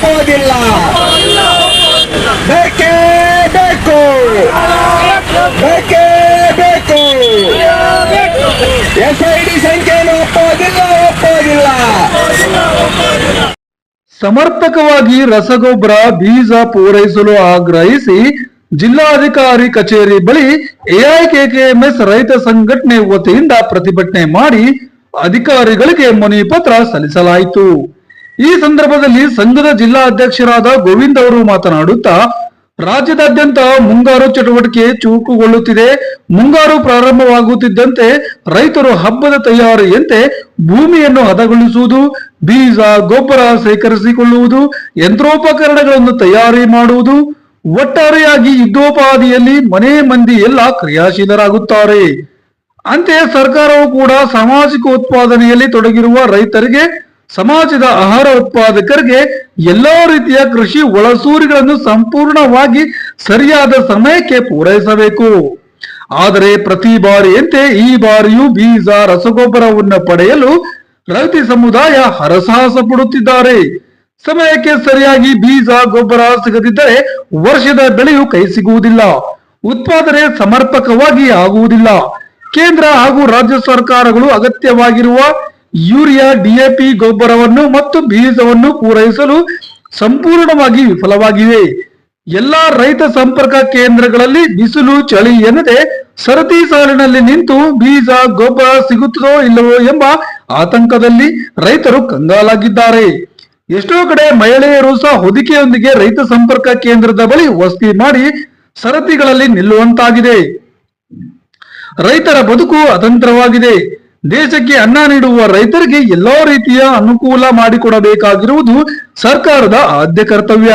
ಒಪ್ಪೋದಿಲ್ಲ. ಬೇಕೇ ಬೇಕು, ಬೇಕೇ ಬೇಕು. SID ಸಂಖ್ಯೆಯನ್ನು ಒಪ್ಪೋದಿಲ್ಲ, ಒಪ್ಪೋದಿಲ್ಲ. ಸಮರ್ಪಕವಾಗಿ ರಸಗೊಬ್ಬರ ಬೀಜ ಪೂರೈಸಲು ಆಗ್ರಹಿಸಿ ಜಿಲ್ಲಾಧಿಕಾರಿ ಕಚೇರಿ ಬಳಿ AIKKMS ರೈತ ಸಂಘಟನೆ ವತಿಯಿಂದ ಪ್ರತಿಭಟನೆ ಮಾಡಿ ಅಧಿಕಾರಿಗಳಿಗೆ ಮನವಿ ಪತ್ರ ಸಲ್ಲಿಸಲಾಯಿತು. ಈ ಸಂದರ್ಭದಲ್ಲಿ ಸಂಘದ ಜಿಲ್ಲಾ ಅಧ್ಯಕ್ಷರಾದ ಗೋವಿಂದ್ ಅವರು ಮಾತನಾಡುತ್ತಾ, ರಾಜ್ಯದಾದ್ಯಂತ ಮುಂಗಾರು ಚಟುವಟಿಕೆ ಚುರುಕುಗೊಳ್ಳುತ್ತಿದೆ. ಮುಂಗಾರು ಪ್ರಾರಂಭವಾಗುತ್ತಿದ್ದಂತೆ ರೈತರು ಹಬ್ಬದ ತಯಾರಿಯಂತೆ ಭೂಮಿಯನ್ನು ಹದಗೊಳಿಸುವುದು, ಬೀಜ ಗೊಬ್ಬರ ಸೇಕರಿಸಿಕೊಳ್ಳುವುದು, ಯಂತ್ರೋಪಕರಣಗಳನ್ನು ತಯಾರಿ ಮಾಡುವುದು, ಒಟ್ಟಾರೆಯಾಗಿ ಯುದ್ಧೋಪಾದಿಯಲ್ಲಿ ಮನೆ ಮಂದಿ ಎಲ್ಲ ಕ್ರಿಯಾಶೀಲರಾಗುತ್ತಾರೆ. ಅಂತೆಯೇ ಸರ್ಕಾರವು ಕೂಡ ಸಾಮಾಜಿಕ ಉತ್ಪಾದನೆಯಲ್ಲಿ ತೊಡಗಿರುವ ರೈತರಿಗೆ, ಸಮಾಜದ ಆಹಾರ ಉತ್ಪಾದಕರಿಗೆ ಎಲ್ಲಾ ರೀತಿಯ ಕೃಷಿ ಒಳಸೂರಿಗಳನ್ನು ಸಂಪೂರ್ಣವಾಗಿ ಸರಿಯಾದ ಸಮಯಕ್ಕೆ ಪೂರೈಸಬೇಕು. ಆದರೆ ಪ್ರತಿ ಬಾರಿಯಂತೆ ಈ ಬಾರಿಯೂ ಬೀಜ ರಸಗೊಬ್ಬರವನ್ನು ಪಡೆಯಲು ರೈತ ಸಮುದಾಯ ಹರಸಾಹಸ ಪಡುತ್ತಿದ್ದಾರೆ. ಸಮಯಕ್ಕೆ ಸರಿಯಾಗಿ ಬೀಜ ಗೊಬ್ಬರ ಸಿಗದಿದ್ದರೆ ವರ್ಷದ ಬೆಳೆಯು ಕೈ ಸಿಗುವುದಿಲ್ಲ, ಉತ್ಪಾದನೆ ಸಮರ್ಪಕವಾಗಿ ಆಗುವುದಿಲ್ಲ. ಕೇಂದ್ರ ಹಾಗೂ ರಾಜ್ಯ ಸರ್ಕಾರಗಳು ಅಗತ್ಯವಾಗಿರುವ ಯೂರಿಯಾ, DAP ಗೊಬ್ಬರವನ್ನು ಮತ್ತು ಬೀಜವನ್ನು ಪೂರೈಸಲು ಸಂಪೂರ್ಣವಾಗಿ ವಿಫಲವಾಗಿವೆ. ಎಲ್ಲಾ ರೈತ ಸಂಪರ್ಕ ಕೇಂದ್ರಗಳಲ್ಲಿ ಬಿಸಿಲು ಚಳಿ ಎನ್ನದೆ ಸರತಿ ಸಾಲಿನಲ್ಲಿ ನಿಂತು ಬೀಜ ಗೊಬ್ಬರ ಸಿಗುತ್ತದೋ ಇಲ್ಲವೋ ಎಂಬ ಆತಂಕದಲ್ಲಿ ರೈತರು ಕಂಗಾಲಾಗಿದ್ದಾರೆ. ಎಷ್ಟೋ ಕಡೆ ಮಹಿಳೆಯರು ಸಹ ಹೊದಿಕೆಯೊಂದಿಗೆ ರೈತ ಸಂಪರ್ಕ ಕೇಂದ್ರದ ಬಳಿ ವಸತಿ ಮಾಡಿ ಸರತಿಗಳಲ್ಲಿ ನಿಲ್ಲುವಂತಾಗಿದೆ. ರೈತರ ಬದುಕು ಅತಂತ್ರವಾಗಿದೆ. ದೇಶಕ್ಕೆ ಅನ್ನ ನೀಡುವ ರೈತರಿಗೆ ಎಲ್ಲಾ ರೀತಿಯ ಅನುಕೂಲ ಮಾಡಿಕೊಡಬೇಕಾಗಿರುವುದು ಸರ್ಕಾರದ ಆದ್ಯ ಕರ್ತವ್ಯ.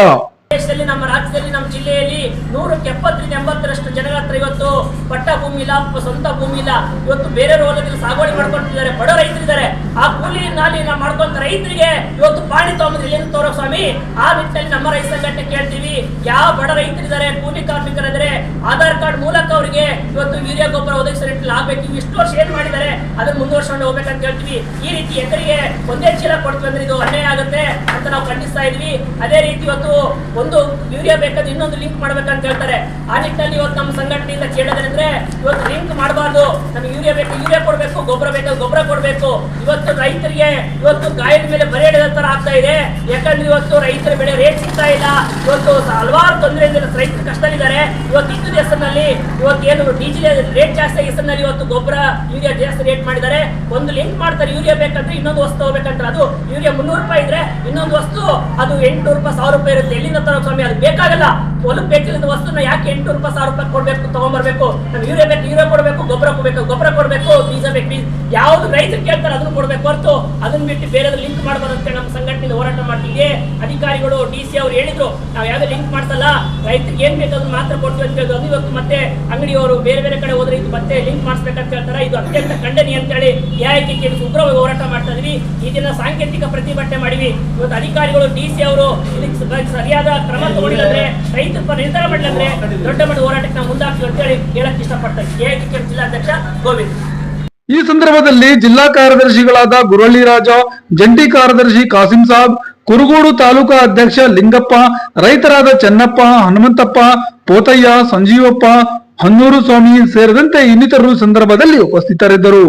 ದೇಶದಲ್ಲಿ, ನಮ್ಮ ರಾಜ್ಯದಲ್ಲಿ, ನಮ್ಮ ಜಿಲ್ಲೆಯಲ್ಲಿ 170-80ರಷ್ಟು ಜನರ ಹತ್ರ ಇವತ್ತು ಪಟ್ಟ ಭೂಮಿ ಇಲ್ಲ, ಸ್ವಂತ ಭೂಮಿ ಇಲ್ಲ. ಇವತ್ತು ಬೇರೆ ಹೊಲದಲ್ಲಿ ಸಾಗುವಳಿ ಮಾಡ್ಕೊಂಡಿದ್ದಾರೆ, ಬಡ ರೈತರಿದ್ದಾರೆ. ಆ ಕೂಲಿ ನಾಲಿ ಮಾಡ್ಕೊಂತ ರೈತರಿಗೆ ಇವತ್ತು ಪಾಣಿ ತಗೊಂಡ್ರೆ ಏನು ತೋರೋ ಸ್ವಾಮಿ? ಆ ನಿಟ್ಟಿನಲ್ಲಿ ನಮ್ಮ ರೈತ ಸಂಘಟನೆ ಕೇಳ್ತೀವಿ, ಯಾವ ಬಡ ರೈತರಿದ್ದಾರೆ, ಕೂಲಿ ಕಾರ್ಮಿಕರಿದ್ದಾರೆ, ಆಧಾರ್ ಕಾರ್ಡ್ ಮೂಲಕ ಅವರಿಗೆ ಇವತ್ತು ಯೂರಿಯಾ ಗೊಬ್ಬರ ಒದಗಿಸೋ ನಿಟ್ಟಿನಲ್ಲಿ ಆಗ್ಬೇಕು. ಇಷ್ಟು ವರ್ಷ ಏನ್ ಮಾಡಿದ್ದಾರೆ ಅದನ್ನ ಮುಂದುವರ್ಸ್ಕೊಂಡು ಹೋಗ್ಬೇಕಂತ ಹೇಳ್ತೀವಿ. ಈ ರೀತಿ ಎಕರಿಗೆ ಒಂದೇ ಚೀಲ ಕೊಡ್ತೀವಿ ಅಂದ್ರೆ ಇದು ಅನ್ಯಾಯ ಆಗುತ್ತೆ ಅಂತ ನಾವು ಖಂಡಿಸ್ತಾ ಇದ್ವಿ. ಅದೇ ರೀತಿ ಇವತ್ತು ಒಂದು ಯೂರಿಯಾ ಬೇಕಾದ್ರೆ ಇನ್ನೊಂದು ಲಿಂಕ್ ಮಾಡ್ಬೇಕಂತ ಹೇಳ್ತಾರೆ. ಆ ನಿಟ್ಟಿನಲ್ಲಿ ಇವತ್ತು ನಮ್ಮ ಸಂಘಟನೆಯಿಂದ ಕೇಳೋದಂದ್ರೆ ಇವತ್ತು ಲಿಂಕ್ ಮಾಡಬಾರ್ದು. ನಮಗೆ ಯೂರಿಯಾ ಬೇಕು, ಯೂರಿಯಾ ಕೊಡ್ಬೇಕು, ಗೊಬ್ಬರ ಬೇಕು, ಗೊಬ್ಬರ ಕೊಡ್ಬೇಕು. ಇವತ್ತು ರೈತರಿಗೆ ಇವತ್ತು ಗಾಯದ ಮೇಲೆ ಬರೆ ಹಿಡಿದ ತರ ಆಗ್ತಾ ಇದೆ. ಯಾಕಂದ್ರೆ ಇವತ್ತು ರೈತರ ಬೆಳೆ ರೇಟ್ ಸಿಗ್ತಾ ಇಲ್ಲ. ಇವತ್ತು ಹಲವಾರು ತೊಂದರೆಯಿಂದ ರೈತರು ಕಷ್ಟದಲ್ಲಿದ್ದಾರೆ. ಇವತ್ತು ಇದ್ದ ಹೆಸರಿನಲ್ಲಿ ಇವತ್ತು ಏನು ಡೀಸೆಲ್ ರೇಟ್ ಜಾಸ್ತಿ ಹೆಸರಿನಲ್ಲಿ ಇವತ್ತು ಗೊಬ್ಬರ ಯೂರಿಯಾ ಜಾಸ್ತಿ ರೇಟ್ ಮಾಡಿದ್ದಾರೆ. ಒಂದು ಲಿಂಕ್ ಮಾಡ್ತಾರೆ, ಯೂರಿಯಾ ಬೇಕಂದ್ರೆ ಇನ್ನೊಂದು ವಸ್ತು ಹೋಗ್ಬೇಕಂತ. ಅದು ಯೂರಿಯಾ 300 ರೂಪಾಯಿ ಇದ್ರೆ ಇನ್ನೊಂದು ವಸ್ತು ಅದು 800 ರೂಪಾಯಿ 1000 ರೂಪಾಯಿ ಇರುತ್ತೆ. ಎಲ್ಲಿಂದ ತರೋ ಸ್ವಾಮಿ? ಅದು ಬೇಕಾಗಲ್ಲ. ಹೊಲಕ್ಕೆ ಬೇಕಿಲ್ಲದ ವಸ್ತುನ ಯಾಕೆ 800 ರೂಪಾಯಿ 1000 ರೂಪಾಯಿ ಕೊಡ್ಬೇಕು, ತಗೊಂಡ್ಬರ್ಬೇಕು? ನಮ್ಗೆ ಯೂರಿಯಾ ಬೇಕು, ಯೂರಿಯಾ ಕೊಡ್ಬೇಕು, ಗೊಬ್ಬರ ಕೊಡ್ಬೇಕು, ಗೊಬ್ಬರ ಕೊಡ್ಬೇಕು, ಬೀಜ ಬೇಕು, ಬೀಜ ಯಾವ್ದು ರೈತರು ಕೇಳ್ತಾರೆ ಅದನ್ನು ಕೊಡ್ಬೇಕು ಹೊರತು ಅದನ್ನ ಬಿಟ್ಟು ಬೇರೆ ಲಿಂಕ್ ಮಾಡಬಾರ್ದು ಅಂತ ನಮ್ಮ ಸಂಘಟನೆಯಿಂದ ಹೋರಾಟ ಮಾಡ್ತೀವಿ. ಅಧಿಕಾರಿಗಳು DC ಅವ್ರು ಹೇಳಿದ್ರು, ನಾವು ಯಾವ್ದು ಲಿಂಕ್ ಮಾಡ್ತಲ್ಲ, ರೈತರಿಗೆ ಏನ್ ಬೇಕು ಅದನ್ನ ಮಾತ್ರ ಕೊಡ್ತೀವಿ ಅಂತ ಹೇಳಿದ್ರು. ಅದು ಇವತ್ತು ಮತ್ತೆ ಅಂಗಡಿಯವರು ಬೇರೆ ಬೇರೆ ಕಡೆ ಹೋದ್ರೆ ಇದು ಮತ್ತೆ ಲಿಂಕ್ ಮಾಡಿಸ್ಬೇಕಂತ ಹೇಳ್ತಾರೆ. ಇದು ಅತ್ಯಂತ ಖಂಡನೀಯ ಅಂತ ಹೇಳಿ AIKKMS ಉಗ್ರವಾಗಿ ಹೋರಾಟ ಮಾಡ್ತಾ ಇದೀವಿ. ಈ ದಿನ ಸಾಂಕೇತಿಕ ಪ್ರತಿಭಟನೆ ಮಾಡಿವಿ. ಇವತ್ತು ಅಧಿಕಾರಿಗಳು DC ಅವರು ಇದಕ್ಕೆ ಸರಿಯಾದ ಕ್ರಮ ತಗೊಂಡಿದ್ರೆ, ರೈತರ ಪರ ನಿರ್ಧಾರ ಮಾಡಿದ್ರೆ ದೊಡ್ಡ ಮಟ್ಟದ ಹೋರಾಟಕ್ಕೆ ನಾವು ಮುಂದಾಗ್ತೀವಿ ಅಂತ ಹೇಳಿ ಹೇಳಕ್ ಇಷ್ಟಪಡ್ತಾರೆ. AIKKMS ಜಿಲ್ಲಾಧ್ಯಕ್ಷ ಗೋವಿಂದ್. ಈ ಸಂದರ್ಭದಲ್ಲಿ ಜಿಲ್ಲಾ ಕಾರ್ಯದರ್ಶಿಗಳಾದ ಗುರಳ್ಳಿ ರಾಜ, ಜಂಟಿ ಕಾರ್ಯದರ್ಶಿ ಕಾಸಿಂ ಸಾಬ್, ಕುರುಗೋಡು ತಾಲೂಕಾ ಅಧ್ಯಕ್ಷ ಲಿಂಗಪ್ಪ, ರೈತರಾದ ಚೆನ್ನಪ್ಪ, ಹನುಮಂತಪ್ಪ, ಪೋತಯ್ಯ, ಸಂಜೀವಪ್ಪ, ಹನ್ನೂರು ಸ್ವಾಮಿ ಸೇರಿದಂತೆ ಇನ್ನಿತರರು ಸಂದರ್ಭದಲ್ಲಿ ಉಪಸ್ಥಿತರಿದ್ದರು.